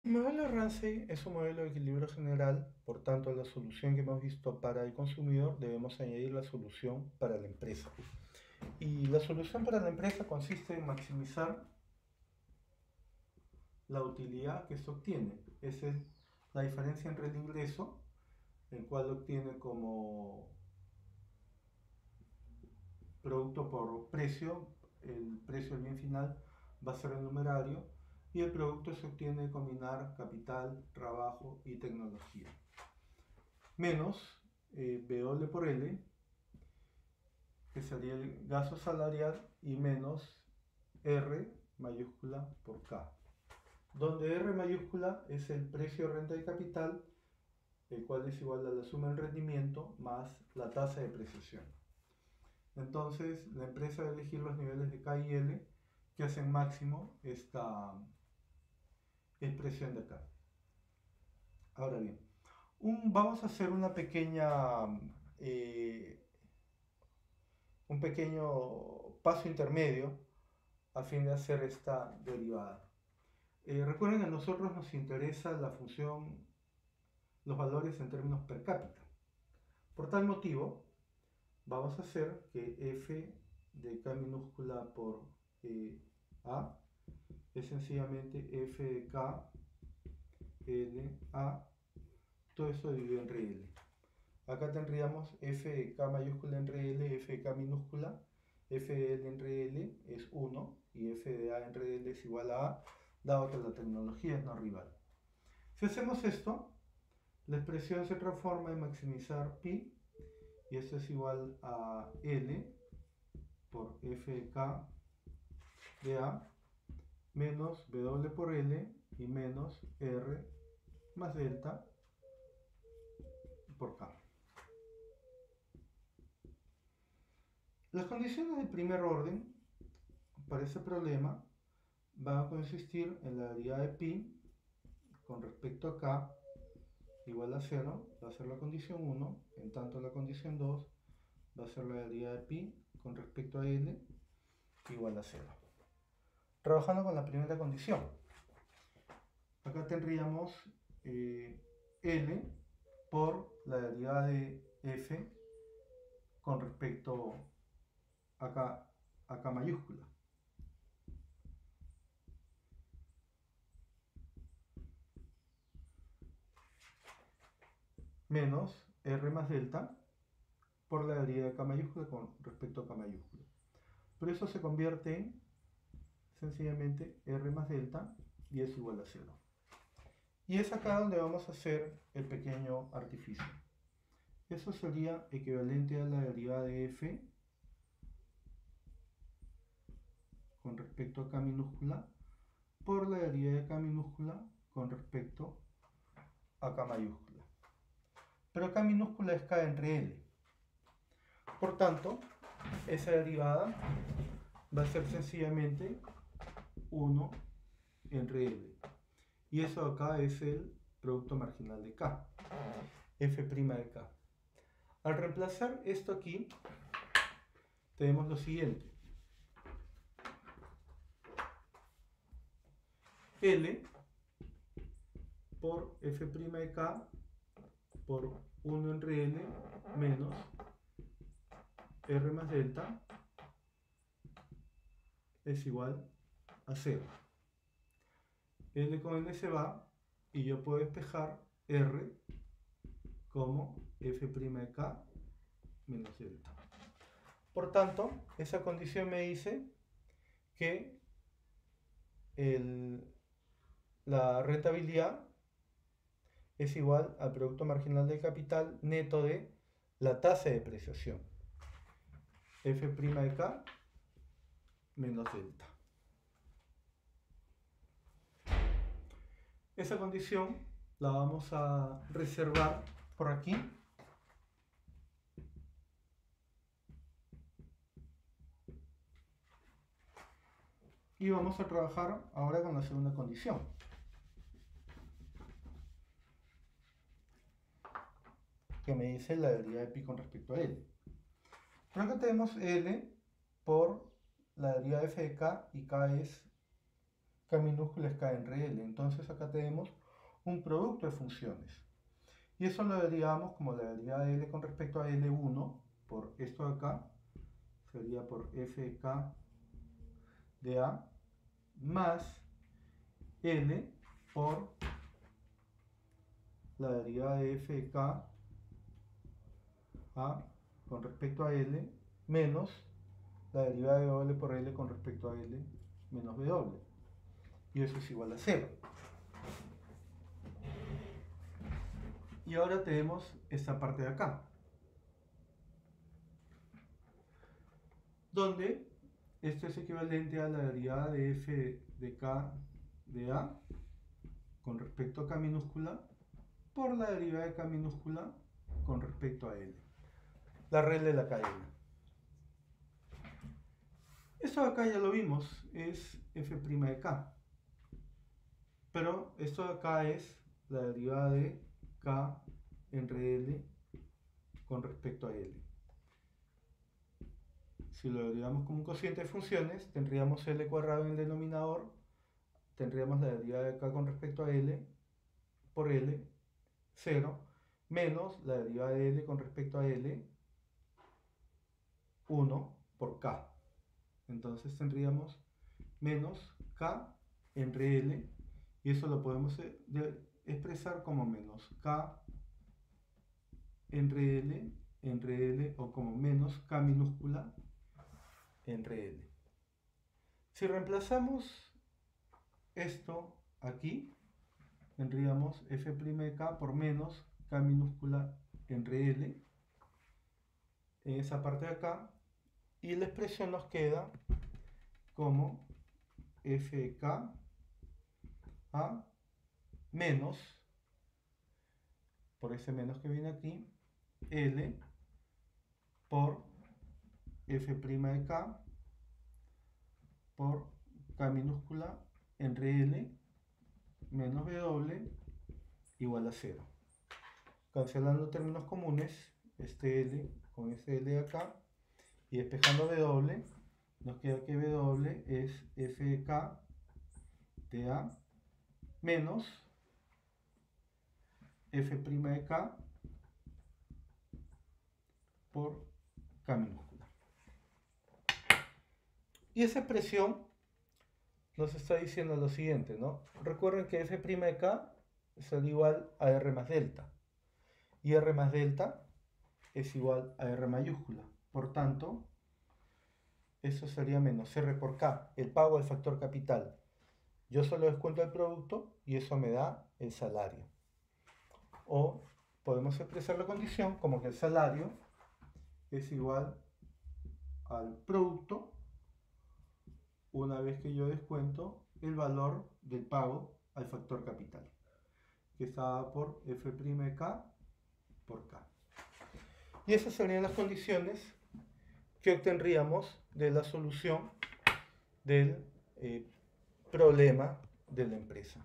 El modelo Ramsey es un modelo de equilibrio general, por tanto, a la solución que hemos visto para el consumidor debemos añadir la solución para la empresa. Y la solución para la empresa consiste en maximizar la utilidad que se obtiene. Esa es la diferencia entre el ingreso, el cual obtiene como producto por precio, el precio del bien final va a ser el numerario, y el producto se obtiene de combinar capital, trabajo y tecnología. Menos W por L, que sería el gasto salarial, y menos R mayúscula por K, donde R mayúscula es el precio de renta de capital, el cual es igual a la suma del rendimiento más la tasa de depreciación. Entonces, la empresa debe elegir los niveles de K y L que hacen máximo esta expresión de acá. Ahora bien, vamos a hacer eh, un pequeño paso intermedio a fin de hacer esta derivada. Recuerden que a nosotros nos interesa la función, los valores en términos per cápita. Por tal motivo, vamos a hacer que f de k minúscula por a es sencillamente f de k l a, todo eso dividido entre l. Acá tendríamos f de k mayúscula entre l, f de k minúscula, f de l entre l es 1 y f de a entre l es igual a a, dado que la tecnología es no rival. Si hacemos esto, la expresión se transforma en maximizar pi, y esto es igual a L por f de k de a menos W por L y menos R más delta por k. Las condiciones de primer orden para este problema van a consistir en la derivada de pi con respecto a k igual a 0, va a ser la condición 1, en tanto la condición 2 va a ser la derivada de pi con respecto a l igual a 0. Trabajando con la primera condición, acá tendríamos L por la derivada de f con respecto a K mayúscula. Menos R más delta por la derivada de K mayúscula con respecto a K mayúscula. Por eso se convierte en sencillamente R más delta y es igual a 0. Y es acá donde vamos a hacer el pequeño artificio. Eso sería equivalente a la derivada de f con respecto a K minúscula por la derivada de K minúscula con respecto a K mayúscula. Pero K minúscula es K entre L. Por tanto, esa derivada va a ser sencillamente 1 entre L. Y eso acá es el producto marginal de K, f' de K. Al reemplazar esto aquí, tenemos lo siguiente. L por f' de K por 1 entre L menos R más delta es igual a 0. L con L se va y yo puedo despejar R como f' de K menos delta. Por tanto, esa condición me dice que la rentabilidad es igual al producto marginal del capital neto de la tasa de depreciación, f' de K menos delta. Esa condición la vamos a reservar por aquí. Y vamos a trabajar ahora con la segunda condición. Que me dice la derivada de pi con respecto a L. Por acá tenemos L por la derivada de f de k, y k es K minúscula es K entre L. Entonces acá tenemos un producto de funciones. Y eso lo derivamos como la derivada de L con respecto a L1 por esto de acá. Sería por f de K de A más L por la derivada de f de K A con respecto a L menos la derivada de W por L con respecto a L menos W. Y eso es igual a 0. Y ahora tenemos esta parte de acá, donde esto es equivalente a la derivada de f de K de A con respecto a K minúscula por la derivada de K minúscula con respecto a L. La regla de la cadena. Esto de acá ya lo vimos, es f' de K. Pero esto de acá es la derivada de K entre L con respecto a L. Si lo derivamos como un cociente de funciones, tendríamos L cuadrado en el denominador, tendríamos la derivada de K con respecto a L por L, 0, menos la derivada de L con respecto a L, 1 por K. Entonces tendríamos menos K entre L, y eso lo podemos expresar como menos K entre L, o como menos K minúscula entre L. Si reemplazamos esto aquí, tendríamos f' de K por menos K minúscula entre L en esa parte de acá, y la expresión nos queda como f de K a menos, por ese menos que viene aquí, L por f' de K por K minúscula entre L menos W igual a 0. Cancelando términos comunes, este L con este L de acá, y despejando W, nos queda que W es f de K de A menos f' de K por K minúscula. Y esa expresión nos está diciendo lo siguiente, ¿no? Recuerden que f' de K es igual a R más delta. Y R más delta es igual a R mayúscula. Por tanto, eso sería menos R por K, el pago del factor capital. Yo solo descuento el producto y eso me da el salario. O podemos expresar la condición como que el salario es igual al producto una vez que yo descuento el valor del pago al factor capital, que está dado por f' de K por K. Y esas serían las condiciones que obtendríamos de la solución del problema de la empresa.